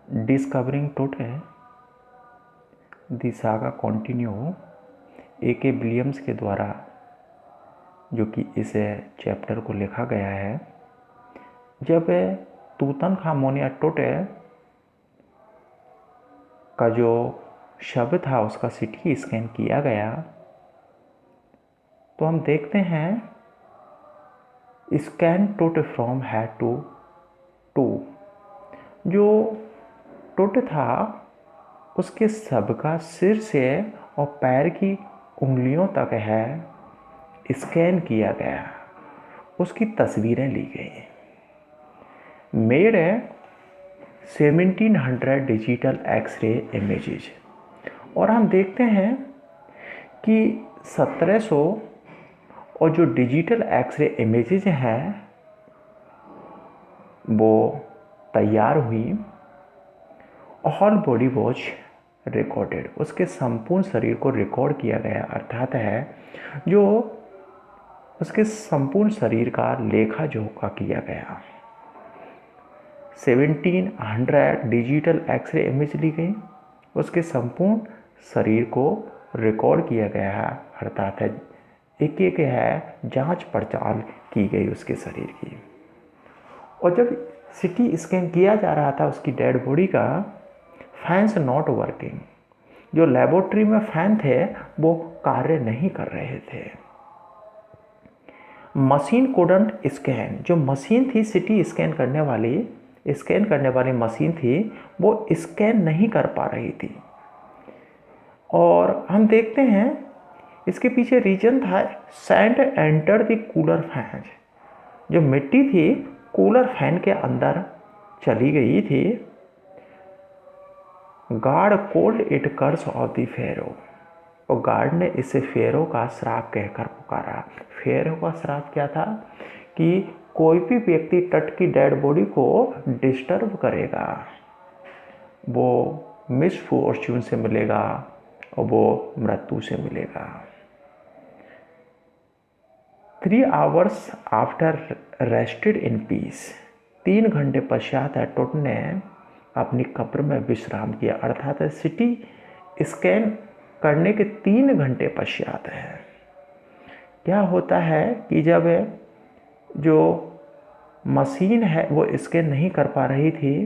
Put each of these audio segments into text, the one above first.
Discovering Tut the saga continue A.K. Williams के द्वारा जो कि इस चैप्टर को लिखा गया है। जब तूतनखामुन या टोटे का जो शव था उसका सीटी स्कैन किया गया तो हम देखते हैं scan Tut from head to toe. जो टोटे था उसके शव का सिर से और पैर की उंगलियों तक है स्कैन किया गया, उसकी तस्वीरें ली गई। Made 1700 digital x-ray images. और हम देखते हैं कि 1700 और जो डिजिटल एक्सरे इमेजेज हैं वो तैयार हुई। ऑल बॉडी वॉच रिकॉर्डेड, उसके संपूर्ण शरीर को रिकॉर्ड किया गया, अर्थात है जो उसके संपूर्ण शरीर का लेखा जोखा किया गया। 1700 डिजिटल एक्सरे इमेज ली गई, उसके संपूर्ण शरीर को रिकॉर्ड किया गया है, अर्थात है एक एक है जांच पड़ताल की गई उसके शरीर की। और जब सीटी स्कैन किया जा रहा था उसकी डेड बॉडी का, फैंस नॉट वर्किंग, जो लेबोरेटरी में फैन थे वो कार्य नहीं कर रहे थे। मशीन कोडेंट स्कैन, जो मशीन थी सीटी स्कैन करने वाली मशीन थी वो स्कैन नहीं कर पा रही थी। और हम देखते हैं इसके पीछे रीजन था sand enter the cooler fan, जो मिट्टी थी कूलर फैन के अंदर चली गई थी। Guard called it curse of the Pharaoh, और गार्ड ने इसे फेरो का श्राप कहकर पुकारा। फेरो का श्राप क्या था कि कोई भी व्यक्ति तट की डेड बॉडी को डिस्टर्ब करेगा वो मिसफॉर्च्यून से मिलेगा और वो मृत्यु से मिलेगा। 3 hours after rested in peace, 3 घंटे पश्चात टोट ने अपनी कब्र में विश्राम किया, अर्थात सीटी स्कैन करने के 3 घंटे पश्चात है। क्या होता है कि जब जो मशीन है वो स्कैन नहीं कर पा रही थी,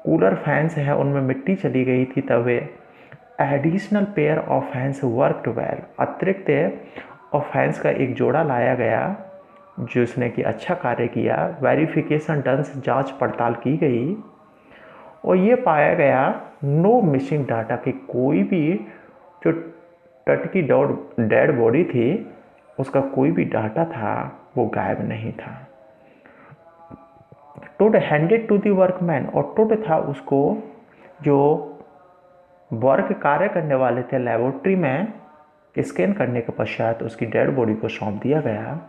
कूलर फैंस है उनमें मिट्टी चली गई थी, तब additional pair of fans worked well, अतिरिक्त और फैंस का एक जोड़ा लाया गया जिसने कि अच्छा कार्य किया। वेरिफिकेशन डन, जांच पड़ताल की गई और ये पाया गया नो मिसिंग डाटा, कि कोई भी जो तट की डेड बॉडी थी उसका कोई भी डाटा था वो गायब नहीं था। टोट हैंडेड टू द वर्कमैन, और टोट था उसको जो वर्क कार्य करने वाले थे लेबोरेटरी में स्कैन करने के पश्चात उसकी डेड बॉडी को सौंप दिया गया।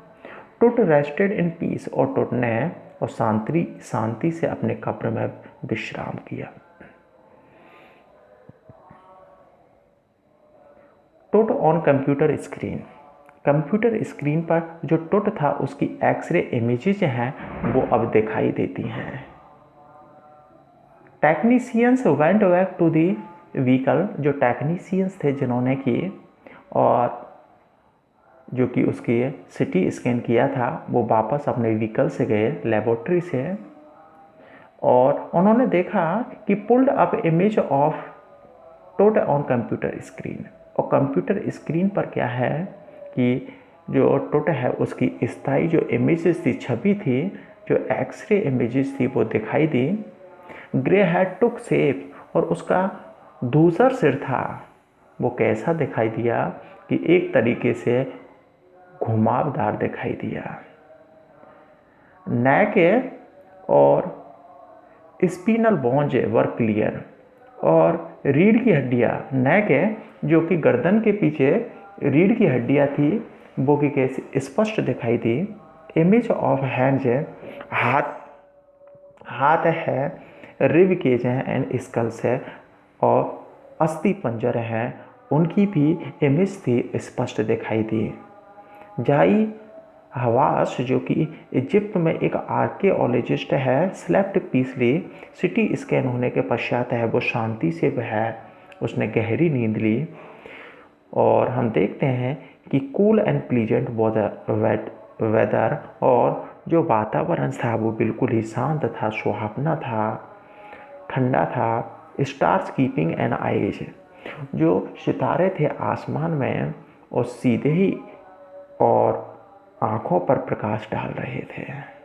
टोट रेस्टेड इन पीस, और टोट ने और शांति से अपने कब्र में विश्राम किया। Tut on computer screen, computer screen पर जो टोट था उसकी एक्सरे इमेजेज हैं वो अब दिखाई देती हैं। Technicians went back to the vehicle, जो टेक्नीशियंस थे जिन्होंने की और जो कि उसकी सीटी स्कैन किया था वो वापस अपने व्हीकल से गए लेबोरेटरी से, और उन्होंने देखा कि pulled up image of Tut on computer screen, और कंप्यूटर स्क्रीन पर क्या है कि जो टोट है उसकी स्थायी जो इमेजेस थी, छवि थी, जो एक्सरे इमेजेस थी वो दिखाई दी। ग्रे हेड टुक शेप, और उसका दूसरा सिर था वो कैसा दिखाई दिया कि एक तरीके से घुमावदार दिखाई दिया। नेक और स्पिनल बोन्स वर क्लियर, और रीढ़ की हड्डियाँ, नेक जो कि गर्दन के पीछे रीढ़ की हड्डियाँ थी वो कि कैसे स्पष्ट दिखाई दी। इमेज ऑफ हैंड्स, हाथ है, रिब केज है एंड स्कल्स है, और अस्थि पंजर है, उनकी भी इमेज थी स्पष्ट दिखाई दी। जाई हवास, जो कि इजिप्ट में एक आर्कियोलॉजिस्ट है, स्लेप्ट पीसली। सिटी स्कैन होने के पश्चात है वो शांति से उसने गहरी नींद ली। और हम देखते हैं कि कूल एंड प्लीजेंट वेदर, और जो वातावरण था वो बिल्कुल ही शांत था, सुहावना था, ठंडा था। स्टार्स कीपिंग एन आइज, जो सितारे थे आसमान में और सीधे ही और आँखों पर प्रकाश डाल रहे थे।